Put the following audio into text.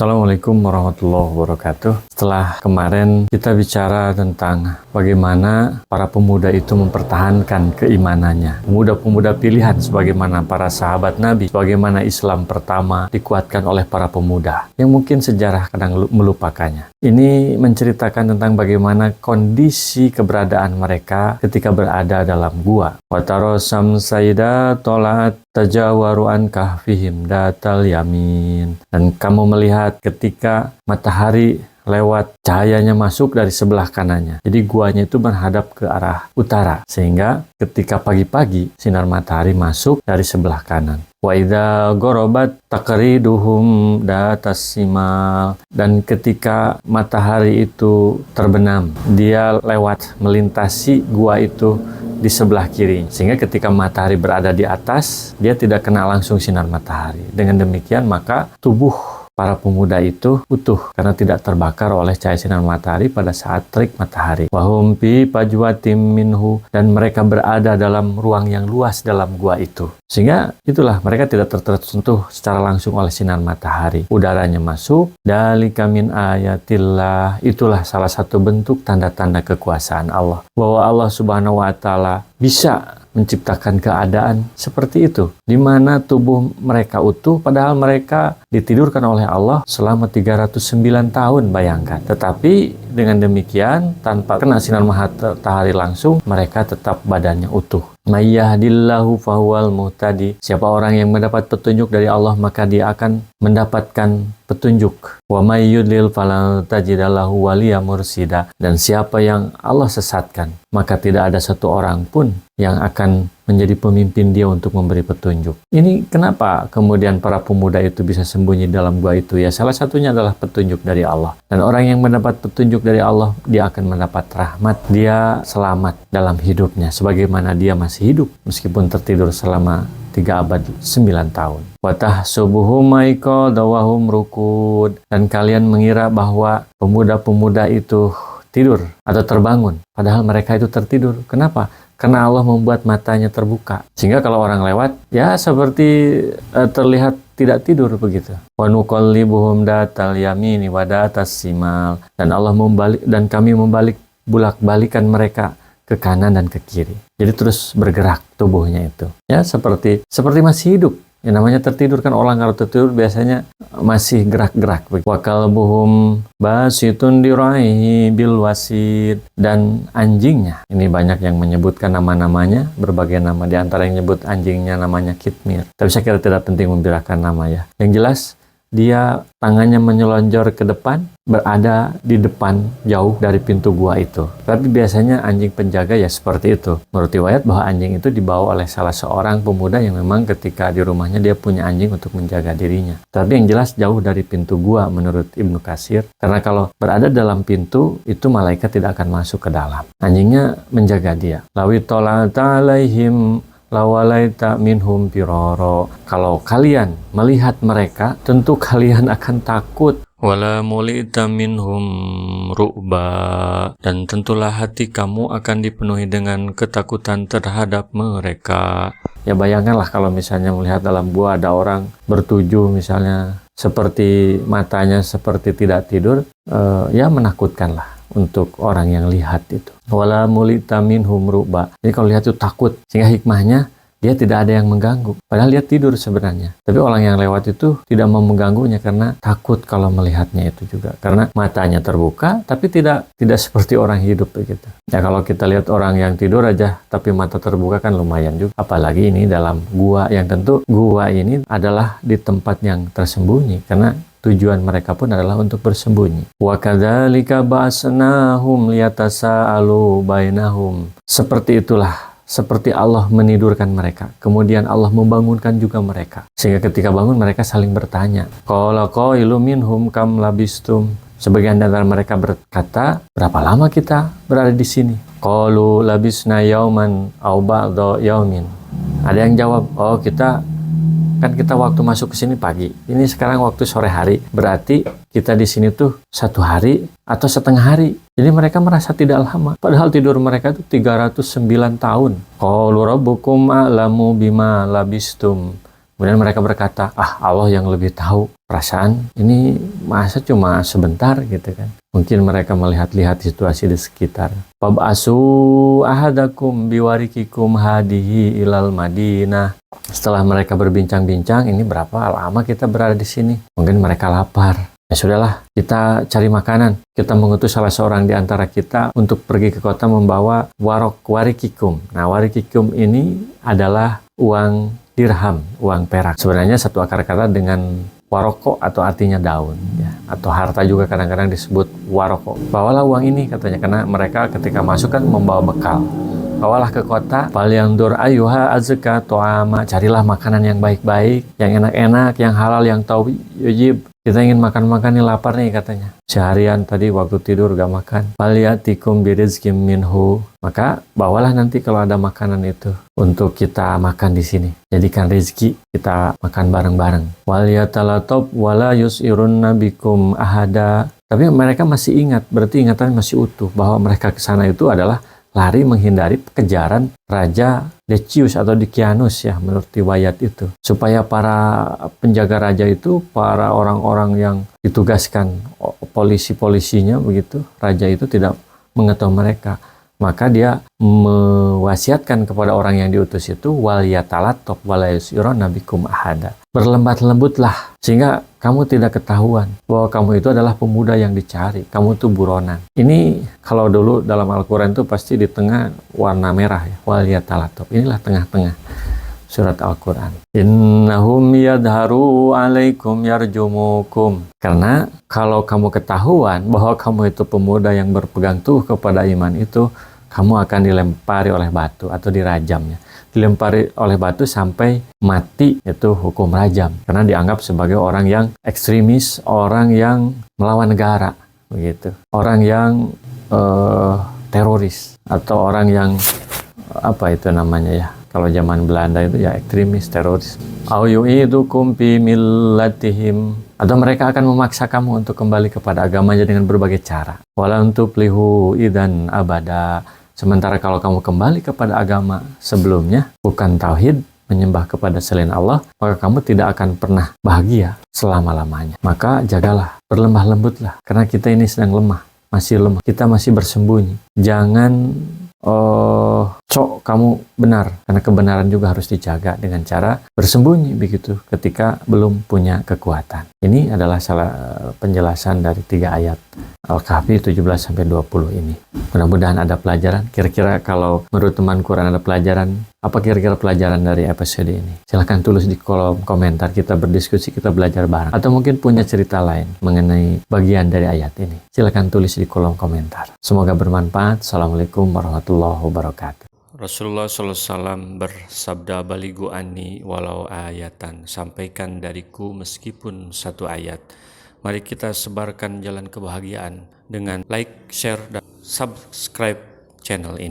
Assalamualaikum warahmatullahi wabarakatuh. Setelah kemarin kita bicara tentang bagaimana para pemuda itu mempertahankan keimanannya. Pemuda-pemuda pilihan sebagaimana para sahabat Nabi, bagaimana Islam pertama dikuatkan oleh para pemuda yang mungkin sejarah kadang melupakannya. Ini menceritakan tentang bagaimana kondisi keberadaan mereka ketika berada dalam gua. Watarosam saida tolat tajawaru an kahfihim datal yamin. Dan kamu melihat ketika matahari lewat, cahayanya masuk dari sebelah kanannya. Jadi guanya itu menghadap ke arah utara. Sehingga ketika pagi-pagi sinar matahari masuk dari sebelah kanan. Wa idza gharabat taqriduhum datas simal. Dan ketika matahari itu terbenam, dia lewat melintasi gua itu di sebelah kiri. Sehingga ketika matahari berada di atas, dia tidak kena langsung sinar matahari. Dengan demikian maka tubuh para pemuda itu utuh karena tidak terbakar oleh cahaya sinar matahari pada saat terik matahari. Wahum fi pajwatim minhu, dan mereka berada dalam ruang yang luas dalam gua itu. Sehingga itulah mereka tidak tersentuh secara langsung oleh sinar matahari. Udaranya masuk, dalika min ayatillah, itulah salah satu bentuk tanda-tanda kekuasaan Allah. Bahwa Allah Subhanahu wa taala bisa menciptakan keadaan seperti itu, di mana tubuh mereka utuh, padahal mereka ditidurkan oleh Allah selama 309 tahun, bayangkan. Tetapi dengan demikian, tanpa kena sinar matahari langsung, mereka tetap badannya utuh. Mayyahdillahu fahuwal muhtadi. Siapa orang yang mendapat petunjuk dari Allah, maka dia akan mendapatkan petunjuk. Wa may yudlil falan tajidalahu waliya mursida. Dan siapa yang Allah sesatkan, maka tidak ada satu orang pun yang akan menjadi pemimpin dia untuk memberi petunjuk. Ini kenapa kemudian para pemuda itu bisa sembunyi dalam gua itu? Ya, salah satunya adalah petunjuk dari Allah. Dan orang yang mendapat petunjuk dari Allah, dia akan mendapat rahmat. Dia selamat dalam hidupnya, sebagaimana dia masih hidup meskipun tertidur selama 3 abad 9 tahun. Watah subuhum maiqadha wa hum rukud. Dan kalian mengira bahwa pemuda-pemuda itu tidur atau terbangun, padahal mereka itu tertidur. Kenapa? Karena Allah membuat matanya terbuka. Sehingga kalau orang lewat, ya seperti terlihat tidak tidur begitu. Wa nuqallibuhum datal yamini wa datas simal. Dan Allah kami bolak-balikan mereka ke kanan dan ke kiri. Jadi terus bergerak tubuhnya itu. Ya seperti masih hidup. Yang namanya tertidur kan, orang kalau tertidur biasanya masih gerak-gerak. Wa kalbuhum basitun diraihi bil wasid. Dan anjingnya, ini banyak yang menyebutkan nama-namanya, berbagai nama. Di antara yang nyebut anjingnya namanya Kitmir. Tapi saya kira tidak penting membicarakan nama ya. Yang jelas dia tangannya menyelonjor ke depan, berada di depan jauh dari pintu gua itu. Tapi biasanya anjing penjaga ya seperti itu. Menurut riwayat bahwa anjing itu dibawa oleh salah seorang pemuda yang memang ketika di rumahnya dia punya anjing untuk menjaga dirinya. Tapi yang jelas jauh dari pintu gua menurut Ibnu Katsir. Karena kalau berada dalam pintu, itu malaikat tidak akan masuk ke dalam. Anjingnya menjaga dia. Lawi tolata alaihim lawalaita minhum firara. Kalau kalian melihat mereka, tentu kalian akan takut. Wala mulita minhum ru'ba. Dan tentulah hati kamu akan dipenuhi dengan ketakutan terhadap mereka. Ya bayangkanlah kalau misalnya melihat dalam gua ada orang bertujuh misalnya, seperti matanya seperti tidak tidur, ya menakutkanlah untuk orang yang lihat itu. Wala mulita minhum ru'ba. Jadi kalau lihat itu takut, sehingga hikmahnya dia tidak ada yang mengganggu. Padahal dia tidur sebenarnya. Tapi orang yang lewat itu tidak mau mengganggunya karena takut kalau melihatnya itu juga. Karena matanya terbuka, tapi tidak seperti orang hidup begitu. Ya kalau kita lihat orang yang tidur aja, tapi mata terbuka kan lumayan juga. Apalagi ini dalam gua, yang tentu gua ini adalah di tempat yang tersembunyi. Karena tujuan mereka pun adalah untuk bersembunyi. Wa kadzalika ba'asnahum liyatasaalu bainahum. Seperti itulah, seperti Allah menidurkan mereka, kemudian Allah membangunkan juga mereka. Sehingga ketika bangun mereka saling bertanya. Qala qailum minhum kam labistum. Sebagian dari mereka berkata, berapa lama kita berada di sini? Qalu labisna yauman aw ba'da yaumin. Ada yang jawab, oh kita waktu masuk ke sini pagi. Ini sekarang waktu sore hari. Berarti kita di sini tuh 1 hari atau setengah hari. Jadi mereka merasa tidak lama. Padahal tidur mereka itu 309 tahun. Qalu rabbukum a'lamu bima labistum. Kemudian mereka berkata, Allah yang lebih tahu perasaan ini masa cuma sebentar gitu kan. Mungkin mereka melihat-lihat situasi di sekitar. Fab'asu ahadakum biwarikikum hadihi ilal Madinah. Setelah mereka berbincang-bincang, ini berapa lama kita berada di sini? Mungkin mereka lapar. Ya sudahlah, kita cari makanan. Kita mengutus salah seorang di antara kita untuk pergi ke kota membawa warikikum. Nah, warikikum ini adalah uang dirham, uang perak. Sebenarnya satu akar kata dengan waroko atau artinya daun, ya. Atau harta juga kadang-kadang disebut waroko. Bawalah uang ini katanya, karena mereka ketika masuk kan membawa bekal. Bawalah ke kota, falyandur ayyuha azka to'ama. Carilah makanan yang baik-baik, yang enak-enak, yang halal, yang tayyib. Kita ingin makan-makan nih, lapar nih katanya. Seharian tadi waktu tidur gak makan. Falyatikum birizqim minhu. Maka bawalah nanti kalau ada makanan itu untuk kita makan di sini. Jadikan rezeki, kita makan bareng-bareng. Walyatalatop wala yus'irunna bikum ahada. Tapi mereka masih ingat, berarti ingatan masih utuh bahwa mereka ke sana itu adalah lari menghindari kejaran Raja Decius atau Decianus ya, menurut riwayat itu. Supaya para penjaga raja itu, para orang-orang yang ditugaskan, polisi-polisinya begitu, raja itu tidak mengetahui mereka. Maka dia mewasiatkan kepada orang yang diutus itu, wal yatalatop wala yusiruna bikum ahada. Berlembat-lembutlah sehingga kamu tidak ketahuan bahwa kamu itu adalah pemuda yang dicari. Kamu itu buronan. Ini kalau dulu dalam Al-Quran itu pasti di tengah warna merah ya, wal yatalatop. Inilah tengah-tengah surat Al-Quran. Innahum yadharu alaikum yarjumukum. Karena kalau kamu ketahuan bahwa kamu itu pemuda yang berpegang teguh kepada iman itu, kamu akan dilempari oleh batu atau dirajamnya. Dilempari oleh batu sampai mati, itu hukum rajam. Karena dianggap sebagai orang yang ekstremis, orang yang melawan negara, begitu. Orang yang teroris atau orang yang apa itu namanya ya? Kalau zaman Belanda itu ya ekstremis, teroris. Au yu'idukum fi millatihim. Atau mereka akan memaksa kamu untuk kembali kepada agamanya dengan berbagai cara. Walan tuflihu idzan abada. Sementara kalau kamu kembali kepada agama sebelumnya, bukan tauhid, menyembah kepada selain Allah, maka kamu tidak akan pernah bahagia selama-lamanya. Maka jagalah, berlemah lembutlah. Karena kita ini sedang lemah, masih lemah. Kita masih bersembunyi. Jangan kamu benar, karena kebenaran juga harus dijaga dengan cara bersembunyi begitu ketika belum punya kekuatan. Ini adalah salah penjelasan dari 3 ayat Al-Kahfi 17-20 ini. Mudah-mudahan ada pelajaran. Kira-kira kalau menurut teman Quran ada pelajaran, apa kira-kira pelajaran dari episode ini? Silahkan tulis di kolom komentar, kita berdiskusi, kita belajar bareng. Atau mungkin punya cerita lain mengenai bagian dari ayat ini. Silahkan tulis di kolom komentar. Semoga bermanfaat. Assalamualaikum warahmatullahi wabarakatuh. Rasulullah SAW bersabda, baligu anni walau ayatan, sampaikan dariku meskipun 1 ayat. Mari kita sebarkan jalan kebahagiaan dengan like, share, dan subscribe channel ini.